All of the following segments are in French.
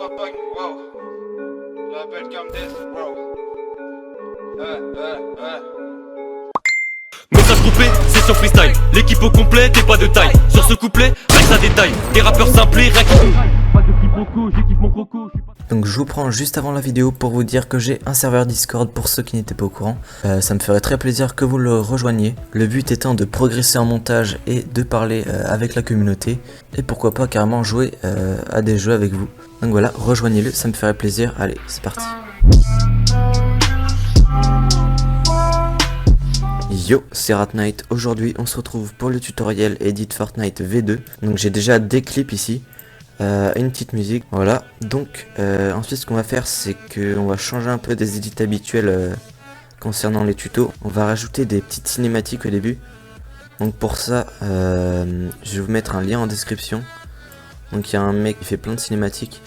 motherfucking, wow. La belle comme this, bro. Message groupé, session freestyle. L'équipe au complet, t'es pas de taille. Sur ce couplet, rien que ça détaille. Des rappeurs simplés, rien que... Pas de quiproquo, j'équipe mon croco. Donc je vous prends juste avant la vidéo pour vous dire que j'ai un serveur Discord pour ceux qui n'étaient pas au courant. Ça me ferait très plaisir que vous le rejoigniez. Le but étant de progresser en montage et de parler avec la communauté. Et pourquoi pas carrément jouer à des jeux avec vous. Donc voilà, rejoignez-le, ça me ferait plaisir. Allez, c'est parti. Yo, c'est Ratnight. Aujourd'hui on se retrouve pour le tutoriel Edit Fortnite V2. Donc j'ai déjà des clips ici. Une petite musique, voilà. Donc ensuite ce qu'on va faire, c'est qu'on va changer un peu des edits habituels concernant les tutos. On va rajouter des petites cinématiques au début. Donc pour ça, je vais vous mettre un lien en description. Donc il y a un mec qui fait plein de cinématiques.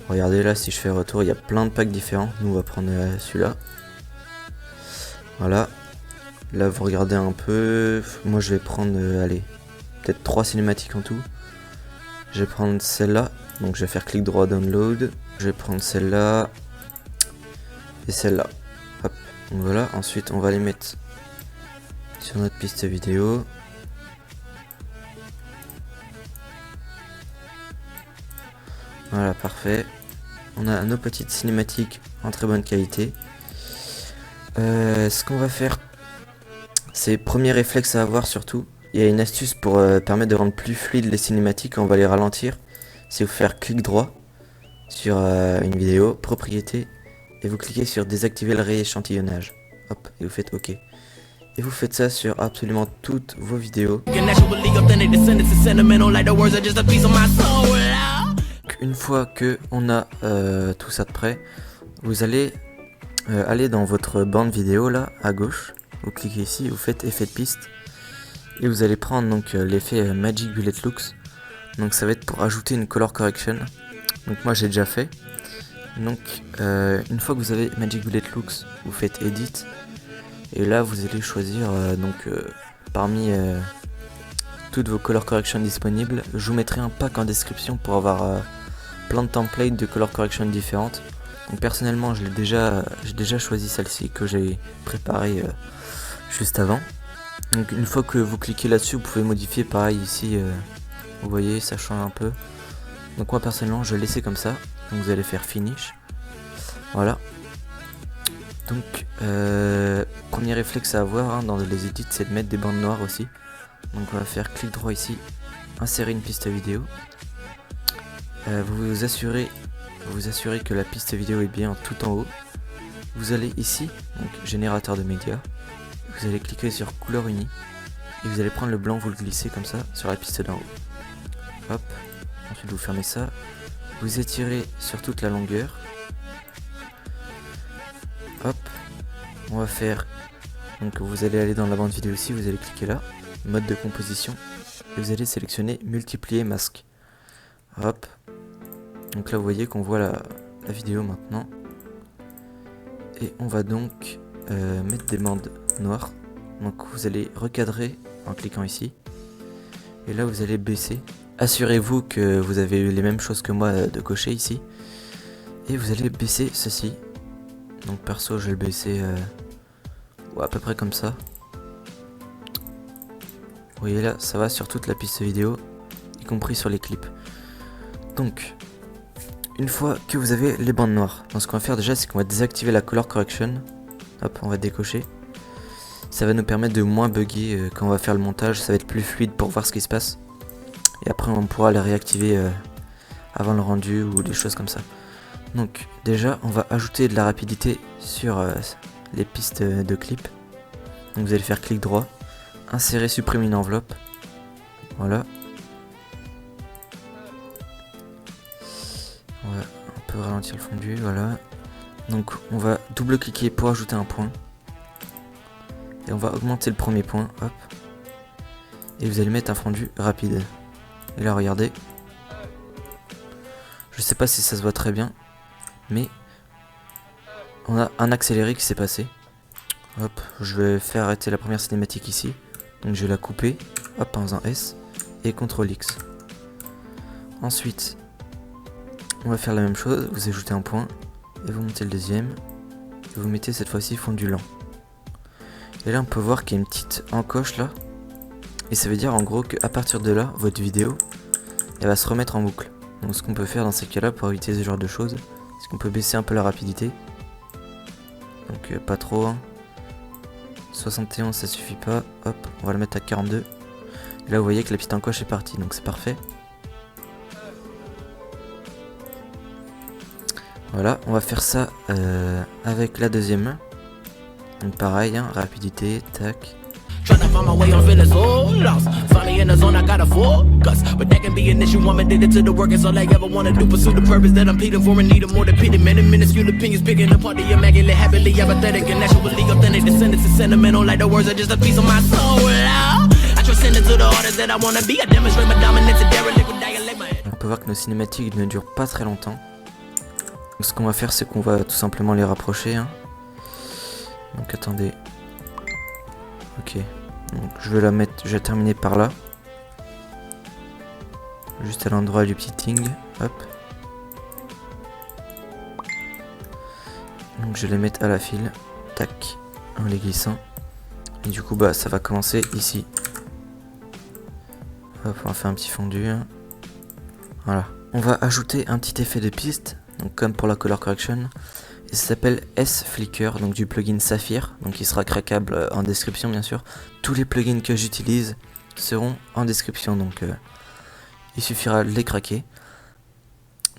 Regardez là, si je fais retour, il y a plein de packs différents. Nous on va prendre celui-là. Voilà. Là vous regardez un peu. Moi je vais prendre, allez, peut-être 3 cinématiques en tout. Je vais prendre celle-là, donc je vais faire clic droit download. Je vais prendre celle-là et celle-là. Hop, donc voilà. Ensuite, on va les mettre sur notre piste vidéo. Voilà, parfait. On a nos petites cinématiques en très bonne qualité. Ce qu'on va faire, c'est premier réflexe à avoir surtout. Il y a une astuce pour permettre de rendre plus fluide les cinématiques, on va les ralentir. C'est vous faire clic droit sur une vidéo, propriété, et vous cliquez sur désactiver le rééchantillonnage. Hop, et vous faites OK. Et vous faites ça sur absolument toutes vos vidéos. Une fois que on a tout ça de près, vous allez aller dans votre bande vidéo là, à gauche. Vous cliquez ici, vous faites effet de piste. Et vous allez prendre donc l'effet Magic Bullet Looks. Donc ça va être pour ajouter une color correction. Donc moi j'ai déjà fait. Donc une fois que vous avez Magic Bullet Looks, vous faites Edit. Et là vous allez choisir parmi toutes vos color corrections disponibles. Je vous mettrai un pack en description pour avoir plein de templates de color correction différentes. Donc personnellement j'ai déjà choisi celle-ci que j'ai préparée juste avant. Donc une fois que vous cliquez là-dessus, vous pouvez modifier pareil ici, vous voyez ça change un peu. Donc moi personnellement je vais laisser comme ça, donc vous allez faire finish, voilà. Donc premier réflexe à avoir dans les edits, c'est de mettre des bandes noires aussi. Donc on va faire clic droit ici, insérer une piste vidéo. Vous vous assurez que la piste vidéo est bien tout en haut. Vous allez ici, donc générateur de médias. Vous allez cliquer sur couleur unie et vous allez prendre le blanc, vous le glissez comme ça sur la piste d'en haut. Hop, ensuite vous fermez ça, vous étirez sur toute la longueur. Hop, on va faire, donc vous allez aller dans la bande vidéo aussi, vous allez cliquer là, mode de composition, et vous allez sélectionner multiplier masque. Hop, donc là vous voyez qu'on voit la vidéo maintenant. Et on va donc mettre des bandes noires. Donc vous allez recadrer en cliquant ici. Et là vous allez baisser. Assurez-vous que vous avez eu les mêmes choses que moi de cocher ici. Et vous allez baisser ceci. Donc perso je vais le baisser à peu près comme ça. Vous voyez là ça va sur toute la piste vidéo, y compris sur les clips. Donc une fois que vous avez les bandes noires, donc ce qu'on va faire déjà c'est qu'on va désactiver la color correction. Hop, on va décocher. Ça va nous permettre de moins bugger quand on va faire le montage, ça va être plus fluide pour voir ce qui se passe. Et après on pourra les réactiver avant le rendu ou des choses comme ça. Donc déjà on va ajouter de la rapidité sur les pistes de clips. Donc vous allez faire clic droit, insérer, supprimer une enveloppe. Voilà. On va un peu ralentir le fondu, voilà. Donc on va double-cliquer pour ajouter un point. Et on va augmenter le premier point, hop. Et vous allez mettre un fondu rapide. Et là regardez. Je sais pas si ça se voit très bien. Mais on a un accéléré qui s'est passé. Hop, je vais faire arrêter la première cinématique ici. Donc je vais la couper, hop, en faisant S. Et CTRL X. Ensuite, on va faire la même chose, vous ajoutez un point, et vous montez le deuxième, et vous mettez cette fois-ci fondu lent. Et là on peut voir qu'il y a une petite encoche là, et ça veut dire en gros qu'à partir de là, votre vidéo, elle va se remettre en boucle. Donc ce qu'on peut faire dans ces cas là pour éviter ce genre de choses, c'est qu'on peut baisser un peu la rapidité. Donc pas trop, hein. 71 ça suffit pas, hop, on va le mettre à 42. Et là vous voyez que la petite encoche est partie, donc c'est parfait. Voilà, on va faire ça avec la deuxième main. Donc pareil, hein, rapidité, tac. Trying to find my way, I'm feeling so lost. Finally in the zone, I gotta focus. But that can be an issue, I'm addicted to the work. It's all I ever wanna do, pursue the purpose that I'm pleading for and need more than pity. Many minuscule opinions picking apart the immaculate, happily apathetic and naturally authentic. The sentence is sentimental, like the words are just a piece of my soul. I transcend into the artist that I wanna be. I demonstrate my dominance and derelict with dialect. On peut voir que nos cinématiques ne durent pas très longtemps. Donc ce qu'on va faire, c'est qu'on va tout simplement les rapprocher, hein. Donc attendez. Ok. Donc je vais la mettre, je vais terminer par là. Juste à l'endroit du petit ting. Hop. Donc je vais les mettre à la file. Tac. En les glissant. Et du coup bah ça va commencer ici. Hop, on va faire un petit fondu, hein. Voilà. On va ajouter un petit effet de piste. Donc comme pour la color correction. Et ça s'appelle S-Flicker, donc du plugin Saphir, donc il sera craquable en description bien sûr. Tous les plugins que j'utilise seront en description, donc il suffira de les craquer.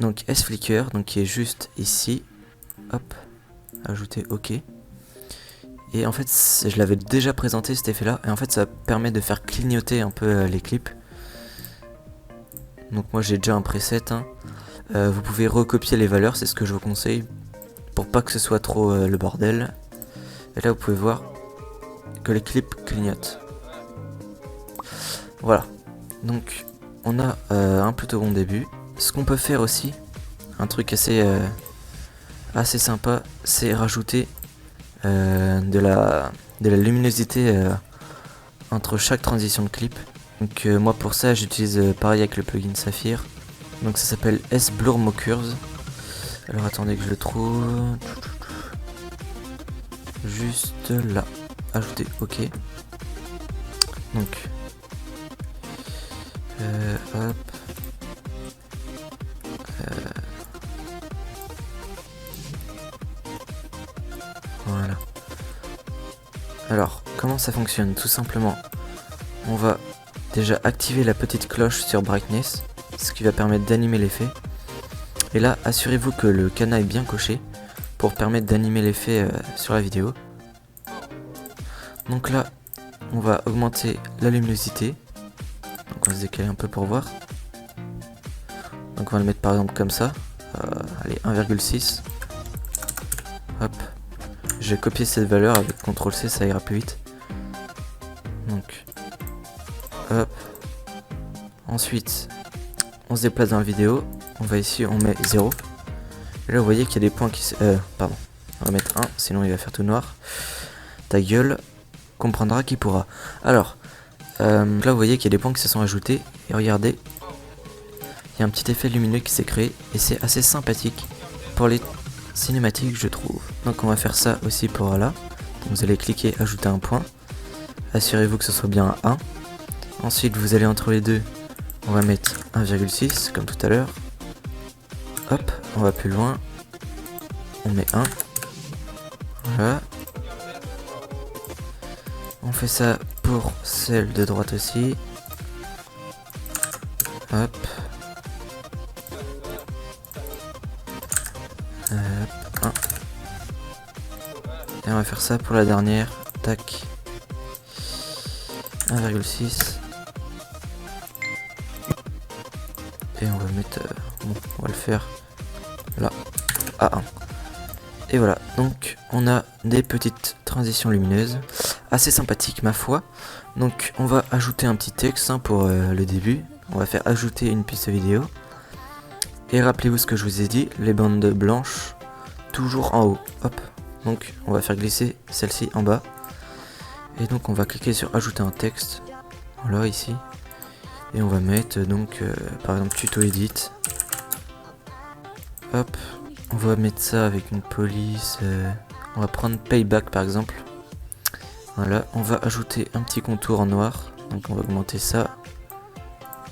Donc S-Flicker, donc qui est juste ici, hop, ajouter OK. Et en fait je l'avais déjà présenté cet effet là, et en fait ça permet de faire clignoter un peu les clips. Donc moi j'ai déjà un preset, hein. Vous pouvez recopier les valeurs, c'est ce que je vous conseille, pour pas que ce soit trop le bordel. Et là vous pouvez voir que les clips clignotent. Voilà, donc on a un plutôt bon début. Ce qu'on peut faire aussi, un truc assez sympa, c'est rajouter de la luminosité entre chaque transition de clip. Donc moi pour ça j'utilise pareil avec le plugin Saphir. Donc ça s'appelle S-Blur Mockers. Alors attendez que je le trouve. Juste là. Ajouter OK. Donc. Hop. Voilà. Alors, comment ça fonctionne? Tout simplement, on va déjà activer la petite cloche sur Brightness, ce qui va permettre d'animer l'effet. Et là, assurez-vous que le cadenas est bien coché pour permettre d'animer l'effet sur la vidéo. Donc là, on va augmenter la luminosité. Donc on va se décaler un peu pour voir. Donc on va le mettre par exemple comme ça. Allez, 1,6. Hop. Je vais copier cette valeur avec CTRL-C, ça ira plus vite. Donc, hop. Ensuite, on se déplace dans la vidéo. On va ici, on met 0. Et là, vous voyez qu'il y a des points qui... pardon. On va mettre 1, sinon il va faire tout noir. Ta gueule comprendra qui pourra. Alors, là, vous voyez qu'il y a des points qui se sont ajoutés. Et regardez, il y a un petit effet lumineux qui s'est créé. Et c'est assez sympathique pour les cinématiques, je trouve. Donc, on va faire ça aussi pour là. Donc, vous allez cliquer, ajouter un point. Assurez-vous que ce soit bien un 1. Ensuite, vous allez entre les deux. On va mettre 1,6 comme tout à l'heure. Hop, on va plus loin. On met 1. Voilà. On fait ça pour celle de droite aussi. Hop. Hop, 1. Et on va faire ça pour la dernière. Tac. 1,6. Et on va mettre... bon, on va le faire là, à 1. Et voilà, donc on a des petites transitions lumineuses, assez sympathiques ma foi. Donc on va ajouter un petit texte, hein, pour le début. On va faire ajouter une piste vidéo. Et rappelez-vous ce que je vous ai dit, les bandes blanches, toujours en haut. Hop, donc on va faire glisser celle-ci en bas. Et donc on va cliquer sur ajouter un texte, voilà ici. Et on va mettre donc par exemple tuto edit. hop, on va mettre ça avec une police. On va prendre Payback par exemple. Voilà, on va ajouter un petit contour en noir. Donc on va augmenter ça.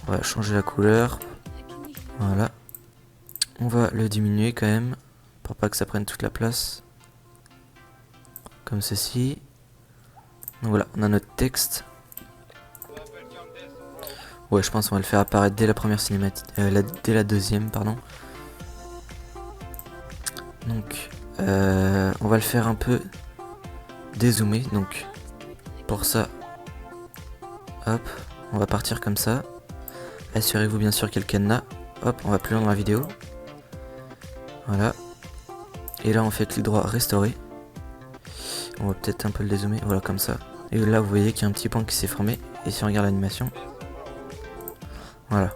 On va changer la couleur. Voilà. On va le diminuer quand même, pour pas que ça prenne toute la place. Comme ceci. Donc voilà, on a notre texte. Ouais, je pense qu'on va le faire apparaître dès la première cinématique, dès la deuxième, pardon. Donc, on va le faire un peu dézoomer. Donc, pour ça, hop, on va partir comme ça. Assurez-vous bien sûr qu'il y a le cadenas. Hop, on va plus loin dans la vidéo. Voilà. Et là, on fait clic droit, restaurer. On va peut-être un peu le dézoomer. Voilà, comme ça. Et là, vous voyez qu'il y a un petit point qui s'est formé. Et si on regarde l'animation, voilà.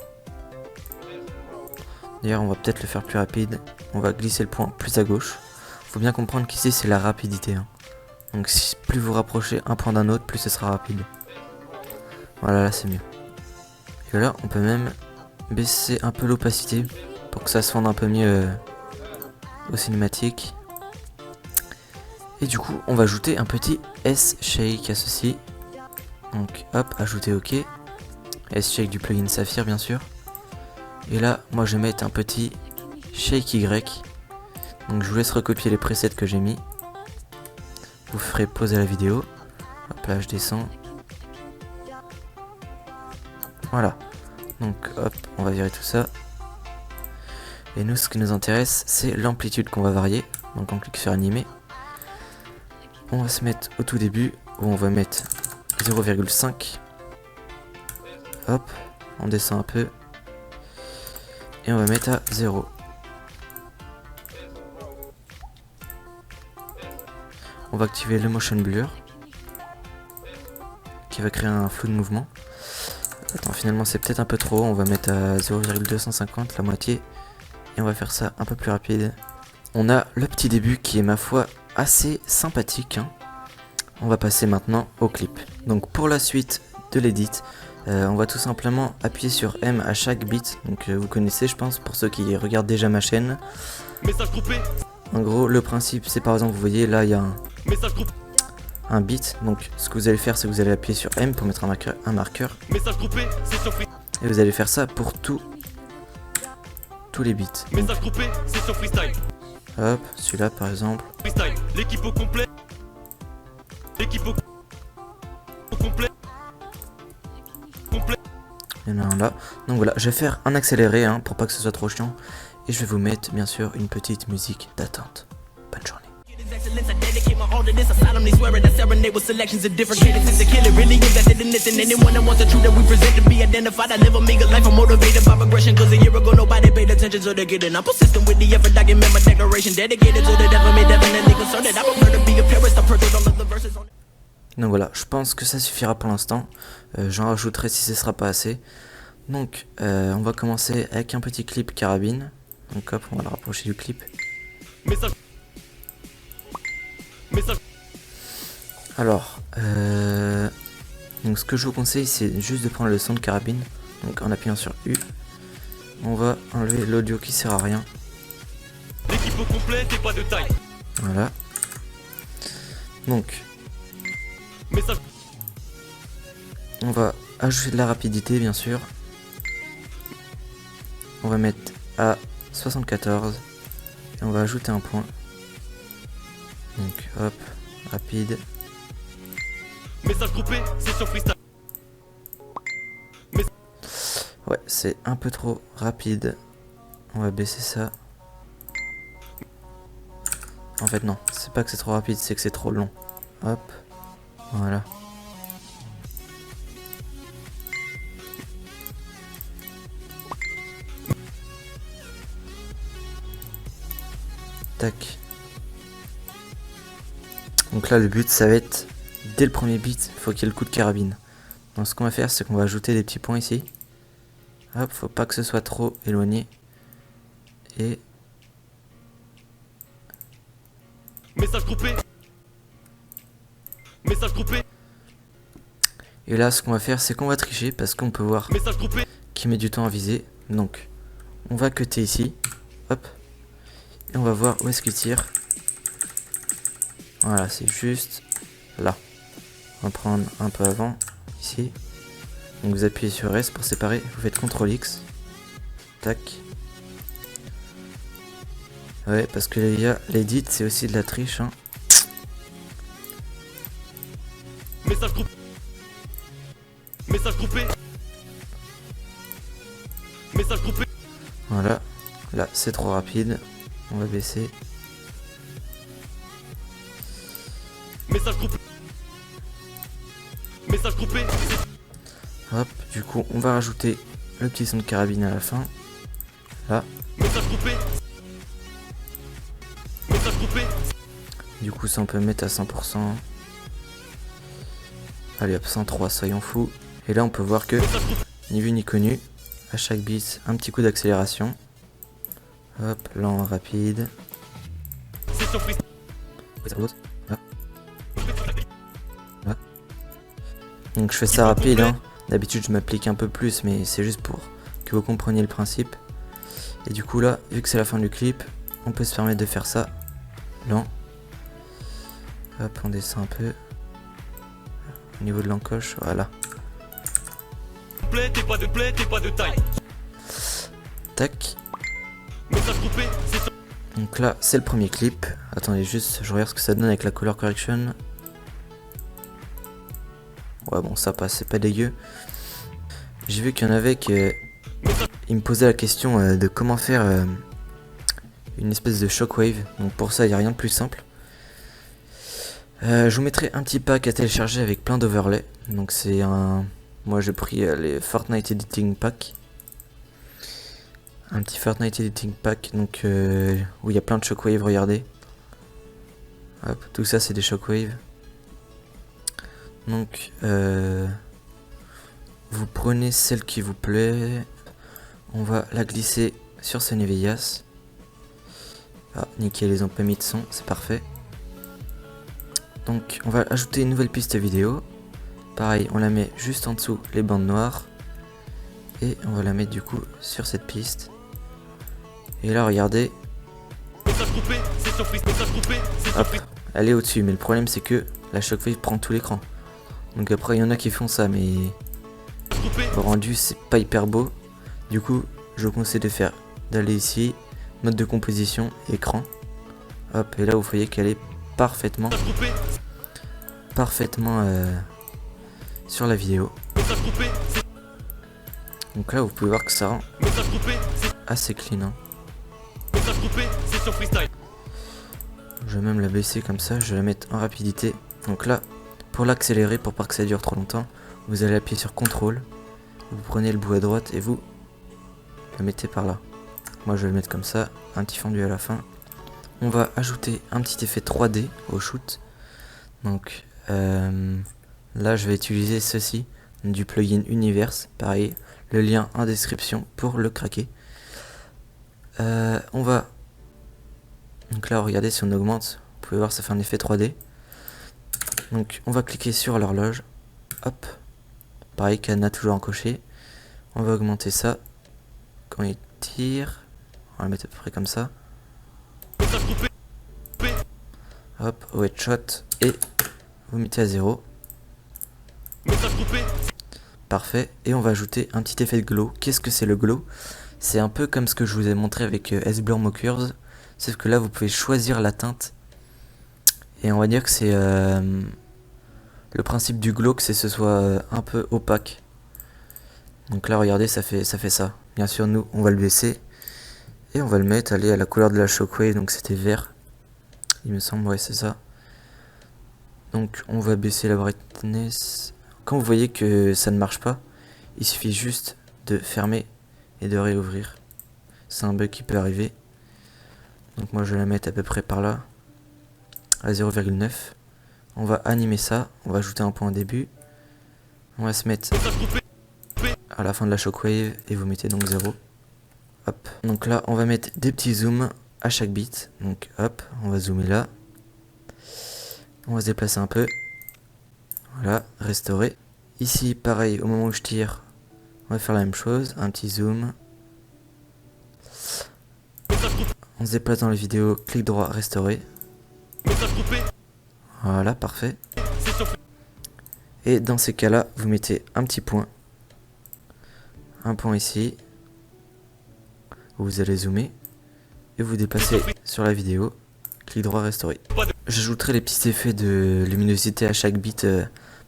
D'ailleurs, on va peut-être le faire plus rapide. On va glisser le point plus à gauche. Faut bien comprendre qu'ici, c'est la rapidité. Hein. Donc, si plus vous rapprochez un point d'un autre, plus ce sera rapide. Voilà, là, c'est mieux. Et là, on peut même baisser un peu l'opacité pour que ça se fonde un peu mieux aux cinématiques. Et du coup, on va ajouter un petit S-Shake à ceci. Donc, hop, ajouter OK. S-Shake du plugin Saphir, bien sûr. Et là, moi, je vais mettre un petit Shake Y. Donc, je vous laisse recopier les presets que j'ai mis. Vous ferez pauser la vidéo. Hop là, je descends. Voilà. Donc, hop, on va virer tout ça. Et nous, ce qui nous intéresse, c'est l'amplitude qu'on va varier. Donc, on clique sur animer. On va se mettre au tout début, où on va mettre 0,5. Hop, on descend un peu. Et on va mettre à 0. On va activer le motion blur, qui va créer un flou de mouvement. Attends, finalement c'est peut-être un peu trop, on va mettre à 0,250, la moitié. Et on va faire ça un peu plus rapide. On a le petit début qui est, ma foi, assez sympathique. Hein. On va passer maintenant au clip. Donc pour la suite de l'édit, on va tout simplement appuyer sur M à chaque beat. Donc vous connaissez, je pense, pour ceux qui regardent déjà ma chaîne. Message groupé. En gros, le principe, c'est par exemple, vous voyez, là, il y a un beat. Donc ce que vous allez faire, c'est que vous allez appuyer sur M pour mettre un marqueur. Message groupé, c'est sur freestyle. Et vous allez faire ça pour tous les beats. Message groupé, c'est sur freestyle. Hop, celui-là par exemple. Freestyle, l'équipe au complet. L'équipe au complet. Complet. Il y en a un là. Donc voilà, je vais faire un accéléré hein, pour pas que ce soit trop chiant. Et je vais vous mettre bien sûr une petite musique d'attente. Bonne journée. Excellence, I dedicate my all to this. I solemnly swear it. I serenade with selections of different cadences. The killer really is that in this. And anyone that wants the truth that we present to be identified. I live a meager life. I'm motivated by progression. Cause a year ago nobody paid attention to the getting. I'm persistent with the effort. Document my declaration. Dedicated to the devil. Me definitely concerned that I prefer to be a purist. I purchased all of the verses on. Donc voilà, je pense que ça suffira pour l'instant. J'en rajouterai si ce sera pas assez. Donc on va commencer avec un petit clip carabine. Donc hop, on va le rapprocher du clip. Message. Message. Alors, donc ce que je vous conseille, c'est juste de prendre le son de carabine. Donc en appuyant sur U, on va enlever l'audio qui sert à rien. L'équipe au complet, t'es pas de taille. Voilà. Donc, Message. on va ajouter de la rapidité, bien sûr. On va mettre à 74 et on va ajouter un point. Donc hop, rapide. Message groupé, c'est sur freestyle. Ouais, c'est un peu trop rapide. On va baisser ça. En fait non, c'est pas que c'est trop rapide, c'est que c'est trop long. Hop, voilà. Tac. Donc là le but ça va être, dès le premier beat, il faut qu'il y ait le coup de carabine. Donc ce qu'on va faire c'est qu'on va ajouter des petits points ici. Hop, faut pas que ce soit trop éloigné. Et Message groupé. Message groupé. Et là ce qu'on va faire c'est qu'on va tricher parce qu'on peut voir Message groupé. qu'il met du temps à viser. Donc on va cutter ici. Hop. Et on va voir où est-ce qu'il tire. Voilà, c'est juste là. On va prendre un peu avant, ici. Donc vous appuyez sur S pour séparer, vous faites CTRL X. Tac. Ouais, parce que les gars, l'edit c'est aussi de la triche, hein. Message groupé. Message groupé. Message groupé. Voilà. Là, c'est trop rapide. On va baisser. Message groupé. Message groupé. Hop, du coup, on va rajouter le petit son de carabine à la fin. Là. Message groupé. Message groupé. Du coup, ça on peut mettre à 100%. Allez hop, 103, soyons fous. Et là, on peut voir que, ni vu ni connu, à chaque beat, un petit coup d'accélération. Hop, lent, rapide. C'est surprise. Là. Là. Donc je fais ça rapide, hein. D'habitude je m'applique un peu plus, mais c'est juste pour que vous compreniez le principe. Et du coup là, vu que c'est la fin du clip, on peut se permettre de faire ça lent. Hop, on descend un peu. Au niveau de l'encoche, voilà. T'es pas de taille. Tac. Message groupé. Donc là, c'est le premier clip. Attendez juste, je regarde ce que ça donne avec la color correction. Ouais, bon, ça passe, c'est pas dégueu. J'ai vu qu'il y en avait qui... Ils me posaient la question de comment faire une espèce de shockwave. Donc pour ça, il n'y a rien de plus simple. Je vous mettrai un petit pack à télécharger avec plein d'overlays. Donc c'est un... Moi j'ai pris les Fortnite Editing Pack. Un petit Fortnite Editing Pack, donc où il y a plein de shockwaves, regardez. Hop, tout ça c'est des shockwaves. Donc vous prenez celle qui vous plaît. On va la glisser sur Senevillas. Ah, nickel, ils ont pas mis de son, c'est parfait. Donc on va ajouter une nouvelle piste vidéo. Pareil, on la met juste en dessous les bandes noires. Et on va la mettre du coup sur cette piste. Et là regardez. Hop, elle est au-dessus, mais le problème c'est que la shockwave prend tout l'écran. Donc après il y en a qui font ça, mais le rendu c'est pas hyper beau. Du coup je vous conseille d'aller ici, mode de composition, écran. Hop, et là vous voyez qu'elle est parfaitement sur la vidéo. Donc là vous pouvez voir que ça rend assez clean, hein. Je vais même la baisser comme ça, je vais la mettre en rapidité. Donc là, pour l'accélérer, pour pas que ça dure trop longtemps, vous allez appuyer sur CTRL, vous prenez le bout à droite et vous le mettez par là. Moi je vais le mettre comme ça, un petit fondu à la fin. On va ajouter un petit effet 3D au shoot. Donc là je vais utiliser ceci, du plugin Universe, pareil, le lien en description pour le craquer. On va... Donc là regardez, si on augmente, vous pouvez voir ça fait un effet 3D. Donc on va cliquer sur l'horloge. Hop. Pareil, cadenas toujours encoché. On va augmenter ça. Quand il tire, on va le mettre à peu près comme ça. Hop, au headshot. Et vous mettez à 0. Parfait. Et on va ajouter un petit effet de glow. Qu'est-ce que c'est le glow? C'est un peu comme ce que je vous ai montré avec S-Blur Mockers. Sauf que là vous pouvez choisir la teinte. Et on va dire que c'est le principe du glow, que c'est que ce soit un peu opaque. Donc là regardez, ça fait ça. Bien sûr nous on va le baisser. Et on va le mettre, aller à la couleur de la shockwave, donc c'était vert. Il me semble, ouais c'est ça. Donc on va baisser la brightness. Quand vous voyez que ça ne marche pas, il suffit juste de fermer et de réouvrir. C'est un bug qui peut arriver. Donc moi je vais la mettre à peu près par là, à 0,9. On va animer ça, on va ajouter un point au début. On va se mettre à la fin de la shockwave et vous mettez donc 0. Hop. Donc là on va mettre des petits zooms à chaque bit. Donc hop, on va zoomer là. On va se déplacer un peu. Voilà, restaurer. Ici pareil, au moment où je tire, on va faire la même chose, un petit zoom. on se déplace dans la vidéo, clic droit, restaurer. Message groupé, Voilà, parfait. c'est sur Et dans ces cas-là, vous mettez un petit point. Un point ici. Vous allez zoomer. Et vous déplacez sur la vidéo. Clic droit, restaurer. J'ajouterai les petits effets de luminosité à chaque bit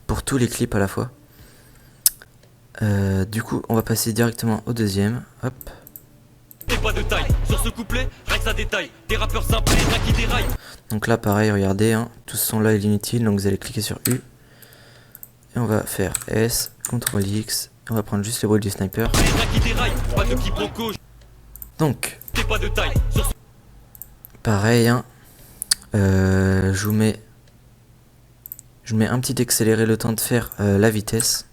pour tous les clips à la fois. Du coup, on va passer directement au deuxième. Hop. t'es pas de taille. Sur ce couplet, rien que ça détaille. Des rappeurs simples, rien qui déraillent. Donc là, pareil, regardez, hein, tout ce son-là est inutile. Donc vous allez cliquer sur U. Et on va faire S, CTRL X. On va prendre juste le bruit du sniper. Rien qui déraille, pas de quiproquo. Donc, T'es pas de taille. Sur ce pareil, hein, je vous mets un petit accéléré le temps de faire la vitesse.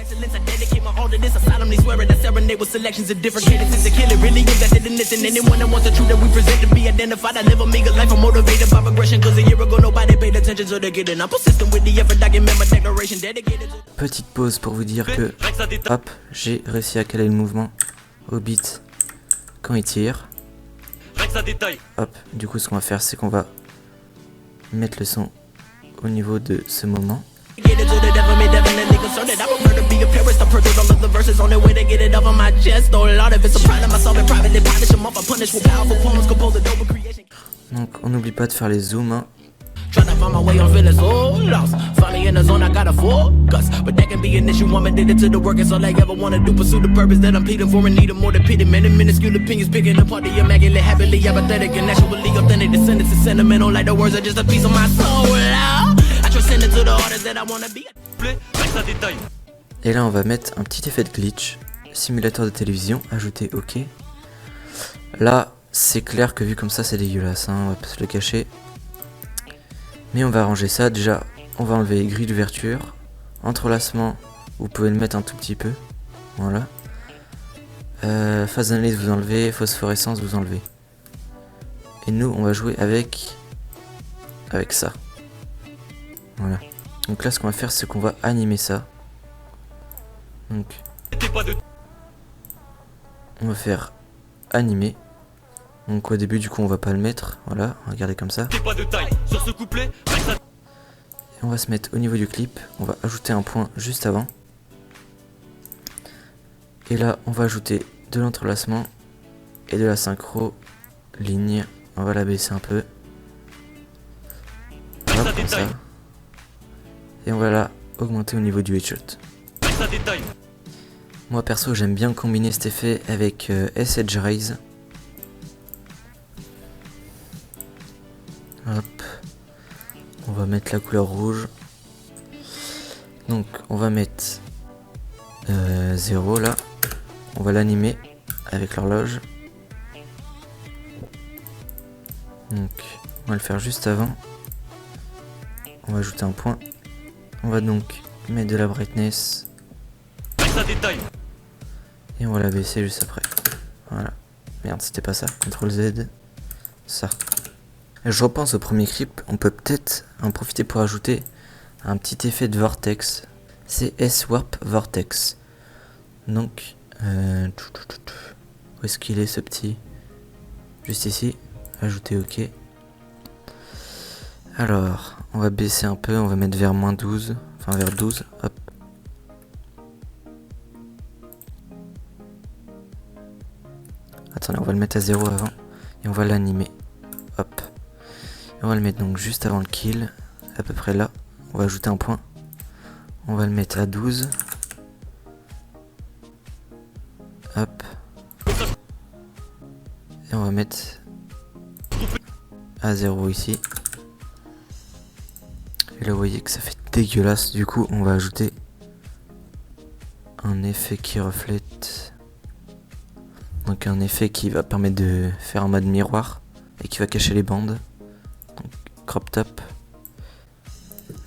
Excellence, I dedicate my all to this. I solemnly swear it. I serenade with selections of different cadences. A killer really invested in this. And anyone that wants the truth that we present to be identified, I live a meager life. I'm motivated by progression. Cause a year ago nobody paid attention to the kid. And I'm persistent with the effort. Document my declaration. Dedicated to... Petite pause pour vous dire que, rien que ça détaille. hop, j'ai réussi à caler le mouvement au beat quand il tire. Rien que ça détaille. Hop, du coup ce qu'on va faire c'est qu'on va mettre le son au niveau de ce moment. Get it to the devil, me definitely concerned that I prefer to be a purist. I purchased all of the verses on their way to get it off of my chest. Though a lot of it's a pride of myself and privately polish them off. I punish with powerful poems, compose a dope creation. Donc on n'oublie pas de faire les zooms, hein. Trying to find my way, I'm feeling so lost. Finally in the zone, I gotta focus. But that can be an issue, I'm addicted to the work. It's all I ever wanna do, pursue the purpose that I'm pleading for and need more than pity. Many minuscule opinions picking apart the immaculate, happily apathetic, and actually authentic. The sentence is sentimental, like the words are just a piece of my soul. I transcend it to the artist that I wanna be. Rien que ça détaille. Et là on va mettre un petit effet de glitch. Simulateur de télévision, ajouter OK. Là c'est clair que vu comme ça c'est dégueulasse, hein, on va pas se le cacher. Mais on va arranger ça. Déjà on va enlever grille d'ouverture. Entrelacement, vous pouvez le mettre un tout petit peu. Voilà. Phase d'analyse vous enlevez. Phosphorescence vous enlevez. Et nous on va jouer avec ça. Voilà. Donc là ce qu'on va faire c'est qu'on va animer ça. Donc T'es pas de on va faire animer. Donc au début du coup on va pas le mettre. Voilà, regardez comme ça. T'es pas de taille. Sur ce couplet, rien que ça. Et on va se mettre au niveau du clip. On va ajouter un point juste avant. Et là on va ajouter de l'entrelacement et de la synchro ligne. On va la baisser un peu. Hop, comme ça. Et on va la augmenter au niveau du headshot. Rien que ça détaille. Moi perso j'aime bien combiner cet effet avec S-Edge Raise. Hop. On va mettre la couleur rouge. Donc on va mettre 0 là. On va l'animer avec l'horloge. Donc on va le faire juste avant. On va ajouter un point. On va donc mettre de la brightness. Rien que ça détaille. Et on va la baisser juste après. Voilà. Merde, c'était pas ça. CTRL Z. Ça. Et je repense au premier clip. On peut peut-être en profiter pour ajouter un petit effet de vortex. C'est S-Warp Vortex. Donc, où est-ce qu'il est ce petit? Juste ici. Ajouter OK. Alors, on va baisser un peu. On va mettre vers moins 12. Enfin, vers 12. Hop. Attendez, on va le mettre à 0 avant. Et on va l'animer. Hop. Et on va le mettre donc juste avant le kill. À peu près là. On va ajouter un point. On va le mettre à 12. Hop. Et on va mettre à 0 ici. Et là vous voyez que ça fait dégueulasse. Du coup on va ajouter un effet qui reflète. Donc un effet qui va permettre de faire un mode miroir et qui va cacher les bandes. Donc crop top.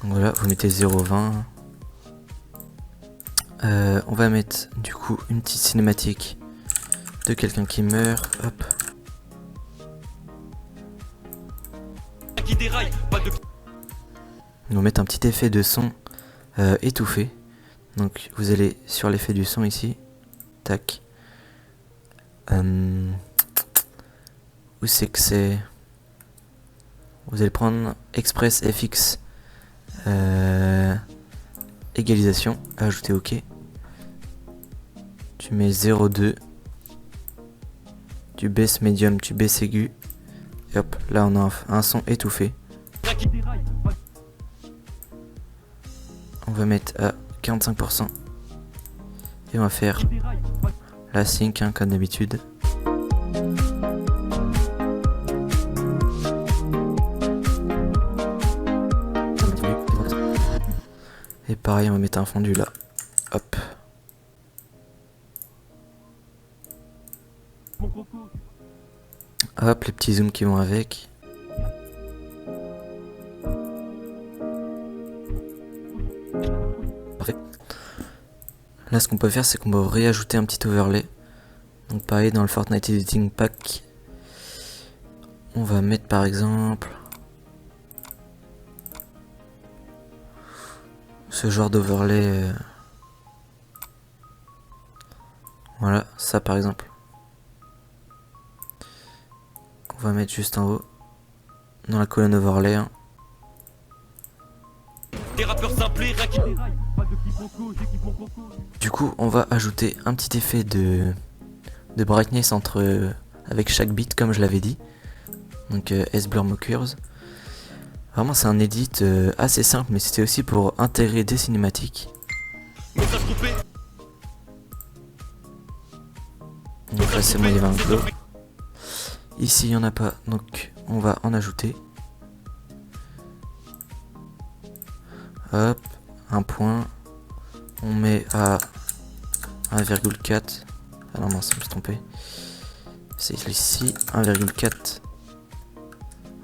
Donc voilà, vous mettez 0,20. On va mettre du coup une petite cinématique de quelqu'un qui meurt. Hop. Qui déraille, pas de. On va mettre un petit effet de son étouffé. Donc vous allez sur l'effet du son ici. Tac. où c'est que c'est. Vous allez prendre Express FX égalisation, ajouter OK. Tu mets 0,2. Tu baisses médium, tu baisses aigu. Et hop, là on a un son étouffé. On va mettre à 45%. Et on va faire la sync hein, comme d'habitude. Et pareil, on va mettre un fondu là. Hop. Hop, les petits zooms qui vont avec. Parfait. Là, ce qu'on peut faire, c'est qu'on va réajouter un petit overlay. Donc pareil, dans le Fortnite Editing Pack, on va mettre par exemple ce genre d'overlay. Voilà, ça par exemple. On va mettre juste en haut, dans la colonne overlay. Hein. Du coup, on va ajouter un petit effet de brightness avec chaque bit, comme je l'avais dit. Donc S-Blur Mockers. Vraiment, c'est un edit assez simple, mais c'était aussi pour intégrer des cinématiques. Donc là, c'est moi, il y avait un glow. Ici, il n'y en a pas, donc on va en ajouter. Hop, un point. On met à 1,4. Ah non, mince, je me suis trompé. C'est ici, 1,4.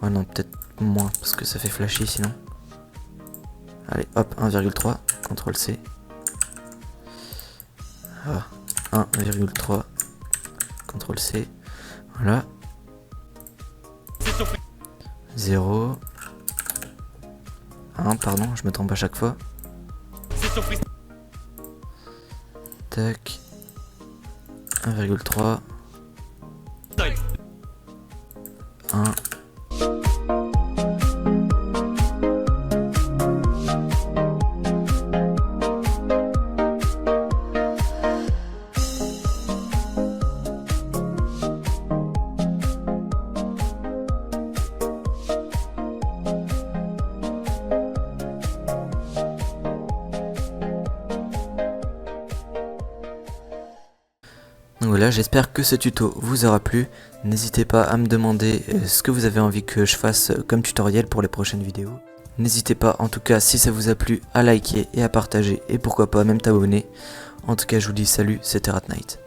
Ouais, non, peut-être moins, parce que ça fait flasher sinon. Allez, hop, 1,3. CTRL-C. Ah, 1,3. CTRL-C. Voilà. 0. 1, pardon, je me trompe à chaque fois. Tac. 1,3. 1. Donc voilà, j'espère que ce tuto vous aura plu. N'hésitez pas à me demander ce que vous avez envie que je fasse comme tutoriel pour les prochaines vidéos. N'hésitez pas, en tout cas, si ça vous a plu, à liker et à partager et pourquoi pas même t'abonner. En tout cas, je vous dis salut, c'était Ratnight.